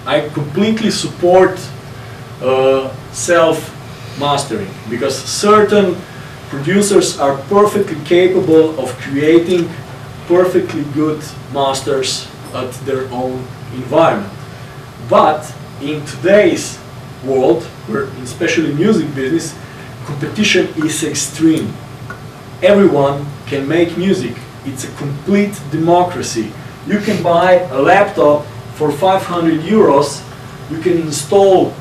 I completely support self-mastering, because certain producers are perfectly capable of creating perfectly good masters at their own environment. But in today's world, where especially music business, competition is extreme. Everyone can make music. It's a complete democracy. You can buy a laptop for 500 euros, you can install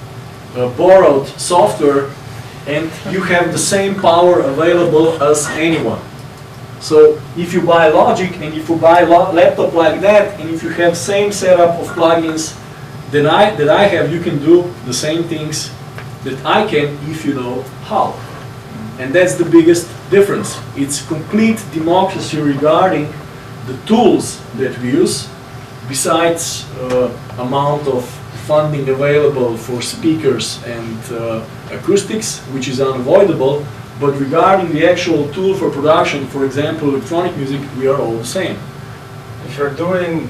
borrowed software, and you have the same power available as anyone. So if you buy Logic and if you buy a laptop like that, and if you have same setup of plugins that I have, you can do the same things that I can if you know how. And that's the biggest difference. It's complete democracy regarding the tools that we use, besides amount of funding available for speakers and acoustics, which is unavoidable. But regarding the actual tool for production, for example, electronic music, we are all the same. If you're doing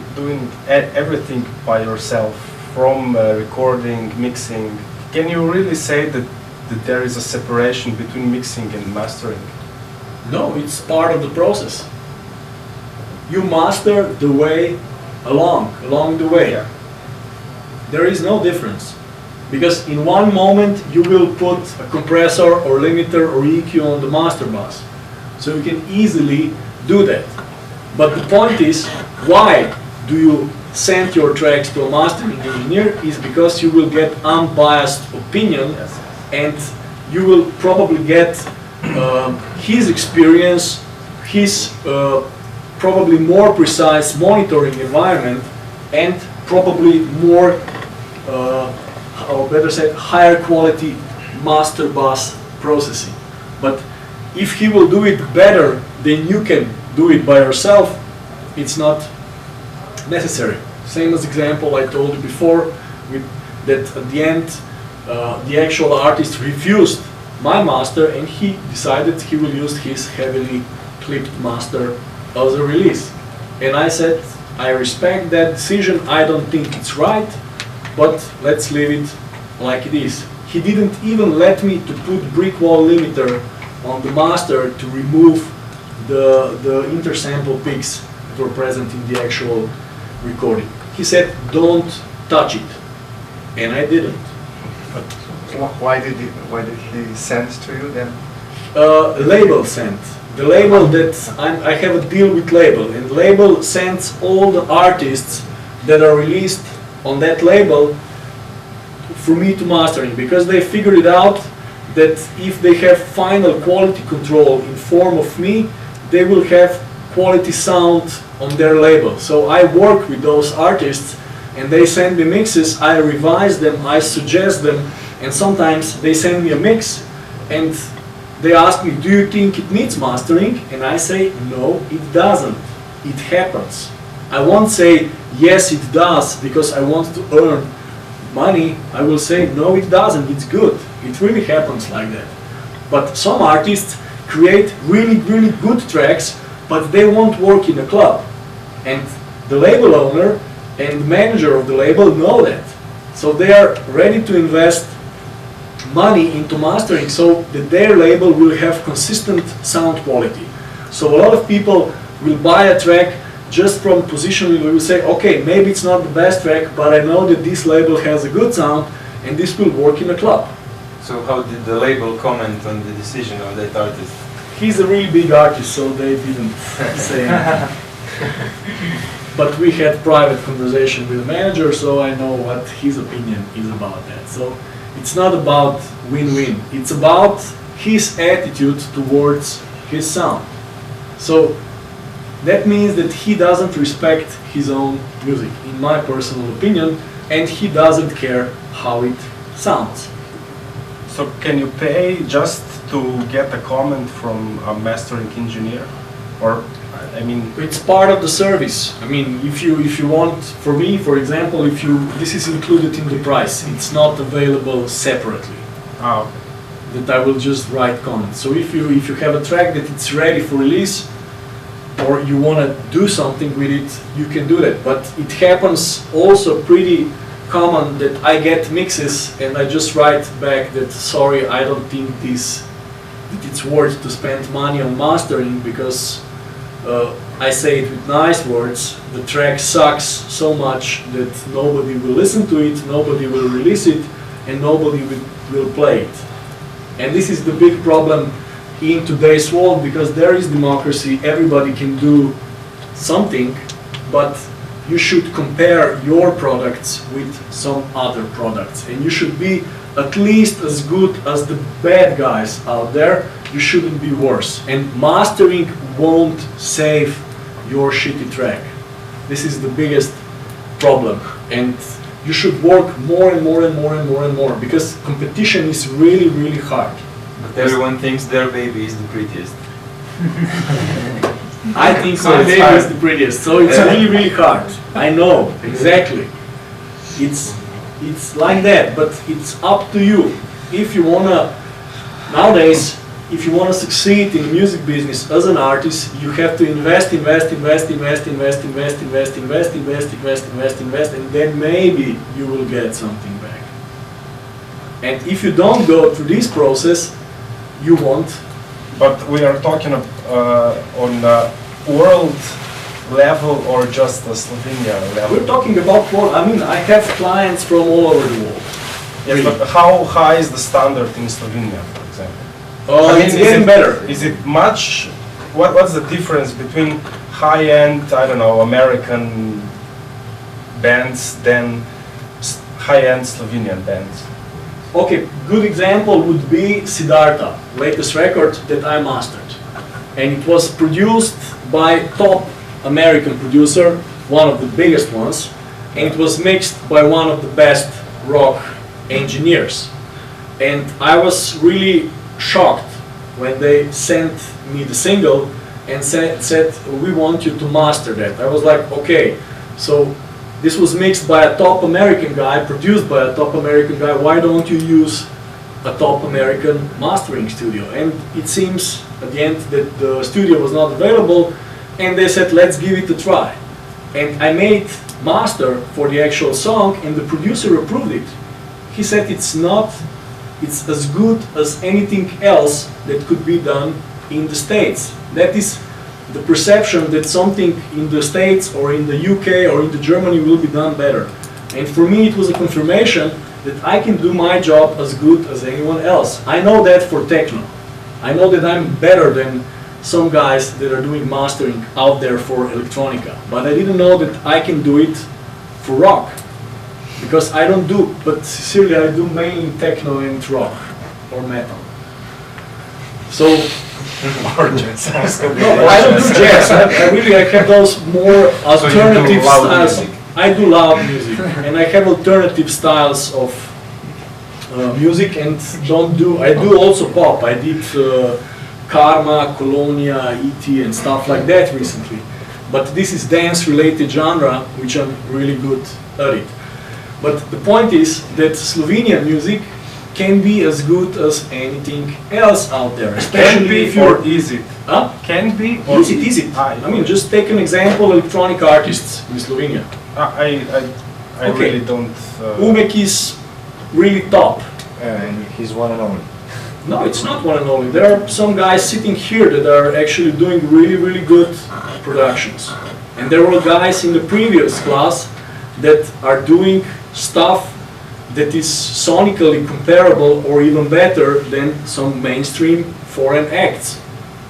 everything by yourself, from recording, mixing, can you really say that there is a separation between mixing and mastering? No, it's part of the process. You master the way along the way. Yeah. There is no difference. Because in one moment you will put a compressor or limiter or EQ on the master bus. So you can easily do that. But the point is, why do you send your tracks to a mastering engineer? Is because you will get unbiased opinion, Yes. and you will probably get his experience, his probably more precise monitoring environment, and probably more or better said, higher quality master bus processing. But if he will do it better than you can do it by yourself, it's not necessary. Same as example I told you before, that at the end the actual artist refused my master and he decided he will use his heavily clipped master as a release. And I said, I respect that decision, I don't think it's right, but let's leave it like it is. He didn't even let me to put brick wall limiter on the master to remove the intersample peaks that were present in the actual recording. He said, don't touch it. And I didn't. But why did he send to you then? Label sent. The label that I have a deal with label, and label sends all the artists that are released on that label for me to mastering, because they figured it out that if they have final quality control in form of me, they will have quality sound on their label. So I work with those artists and they send me mixes, I revise them, I suggest them, and sometimes they send me a mix and they ask me, do you think it needs mastering? And I say, no, it doesn't. It happens. I won't say, yes, it does, because I want to earn money. I will say, no, it doesn't, it's good. It really happens like that. But some artists create really, really good tracks, but they won't work in a club. And the label owner and the manager of the label know that. So they are ready to invest money into mastering so that their label will have consistent sound quality. So a lot of people will buy a track just from positioning. We will say, okay, maybe it's not the best track, but I know that this label has a good sound and this will work in a club. So how did the label comment on the decision of that artist? He's a really big artist, so they didn't say anything. But we had private conversation with the manager, so I know what his opinion is about that. So it's not about win-win. It's about his attitude towards his sound. So that means that he doesn't respect his own music, in my personal opinion, and he doesn't care how it sounds. So can you pay just to get a comment from a mastering engineer? Or, I mean... It's part of the service. I mean, if you want, for me, for example, this is included in the price. It's not available separately. Ah, okay. That I will just write comments. So if you have a track that it's ready for release, or you want to do something with it, you can do that. But it happens also pretty common that I get mixes and I just write back that sorry, I don't think that it's worth to spend money on mastering because I say it with nice words. The track sucks so much that nobody will listen to it, nobody will release it, and nobody will play it. And this is the big problem in today's world because there is democracy, everybody can do something, but you should compare your products with some other products and you should be at least as good as the bad guys out there. You shouldn't be worse. And mastering won't save your shitty track. This is the biggest problem. And you should work more and more and more and more and more because competition is really, really hard. But everyone thinks their baby is the prettiest. I think So my it's baby hard. is the prettiest, so it's really, really hard. I know, exactly. It's like that, but it's up to you. If you wanna, nowadays, if you wanna succeed in the music business as an artist, you have to invest, and then maybe you will get something back. And if you don't go through this process, you won't. But we are talking on world level or just the Slovenia level? We're talking about world. I mean, I have clients from all over the world. Yes, but how high is the standard in Slovenia, for example? It's getting better. Is it much? What's the difference between high-end, I don't know, American bands than high-end Slovenian bands? Okay, good example would be Siddhartha, latest record that I mastered. And it was produced by top American producer, one of the biggest ones, and it was mixed by one of the best rock engineers. And I was really shocked when they sent me the single and said, we want you to master that. I was like, okay, so this was mixed by a top American guy, produced by a top American guy, why don't you use a top American mastering studio? And it seems at the end that the studio was not available, and they said, let's give it a try. And I made master for the actual song, and the producer approved it. He said it's as good as anything else that could be done in the States. That is the perception that something in the States or in the UK or in the Germany will be done better. And for me it was a confirmation that I can do my job as good as anyone else. I know that for techno. I know that I'm better than some guys that are doing mastering out there for electronica. But I didn't know that I can do it for rock. Because I don't do, but sincerely I do mainly techno and rock or metal. So Or jazz. no, I don't do jazz. I have those more alternative loud styles. music. I do loud music, and I have alternative styles of music, and I do also pop. I did Karma, Colonia, E.T. and stuff like that recently. But this is dance-related genre, which I'm really good at it. But the point is that Slovenian music can be as good as anything else out there, Can especially be if you're... or is it? Huh? Can be or Is it, is it? I I mean, just take an example, electronic artists in Slovenia. I Okay. really don't. Umek is really top. And he's one and only. No, it's not one and only. There are some guys sitting here that are actually doing really, really good productions. And there were guys in the previous class that are doing stuff that is sonically comparable or even better than some mainstream foreign acts.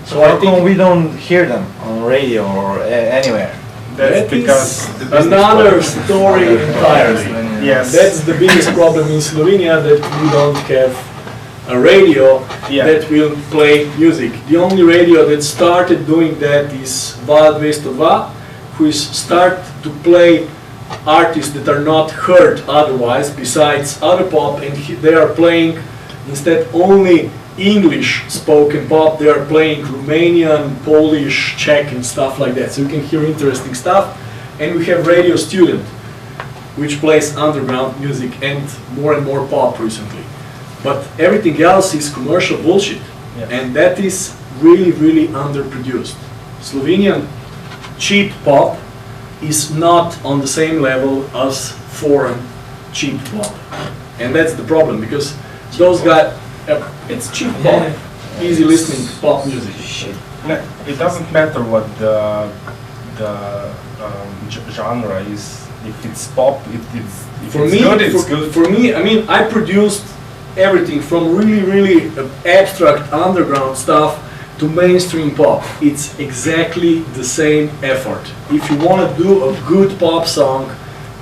So I How come think we don't hear them on radio or anywhere? That's that because is the business another model. story entirely. Yes. That's the biggest problem in Slovenia, that we don't have a radio Yeah. that will play music. The only radio that started doing that is Val 202, who is start to play artists that are not heard otherwise, besides other pop, and they are playing instead only English spoken pop. They are playing Romanian, Polish, Czech and stuff like that, so you can hear interesting stuff. And we have Radio Student, which plays underground music and more pop recently. But everything else is commercial bullshit, Yeah. and that is really, really underproduced. Slovenian cheap pop is not on the same level as foreign cheap pop. And that's the problem, because those guys, it's cheap pop, easy listening pop music. No, it doesn't matter what the genre is. If it's pop, if For it's me, good, it's good. For me, I mean, I produced everything from really abstract underground stuff to mainstream pop. It's exactly the same effort. If you want to do a good pop song,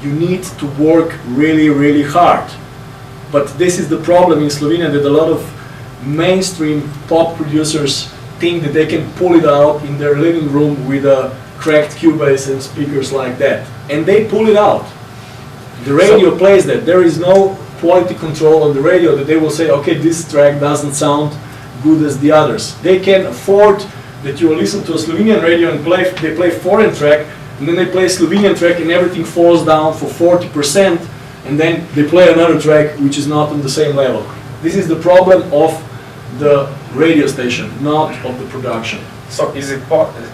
you need to work really hard. But this is the problem in Slovenia, that a lot of mainstream pop producers think that they can pull it out in their living room with a cracked Cubase and speakers like that. And they pull it out. The radio plays that. There is no quality control on the radio that they will say, okay, this track doesn't sound good as the others. They can afford that you will listen to a Slovenian radio and they play foreign track, and then they play Slovenian track and everything falls down for 40%, and then they play another track which is not on the same level. This is the problem of the radio station, not of the production. So is it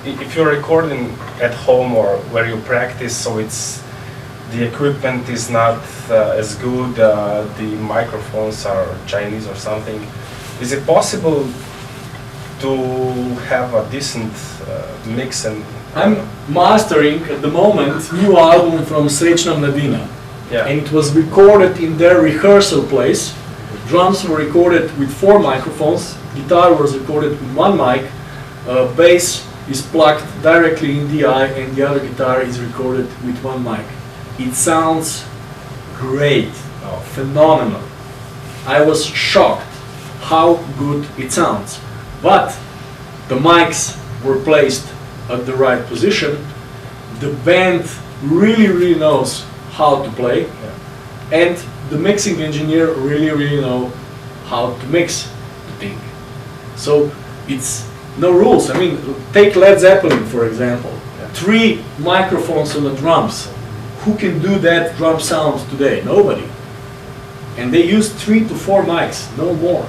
if you're recording at home or where you practice, so it's the equipment is not as good, the microphones are Chinese or something, is it possible to have a decent mix? And I'm mastering at the moment new album from Srečna Mladina. yeah. And it was recorded in their rehearsal place. Drums were recorded with 4 microphones, guitar was recorded with 1 mic, bass is plugged directly in DI, and the other guitar is recorded with 1 mic. It sounds great, phenomenal. I was shocked how good it sounds. But the mics were placed at the right position. The band really knows how to play, and the mixing engineer really know how to mix the thing. So it's no rules. I mean, take Led Zeppelin for example. 3 microphones on the drums. Who can do that drum sound today? Nobody. And they use 3 to 4 mics, no more.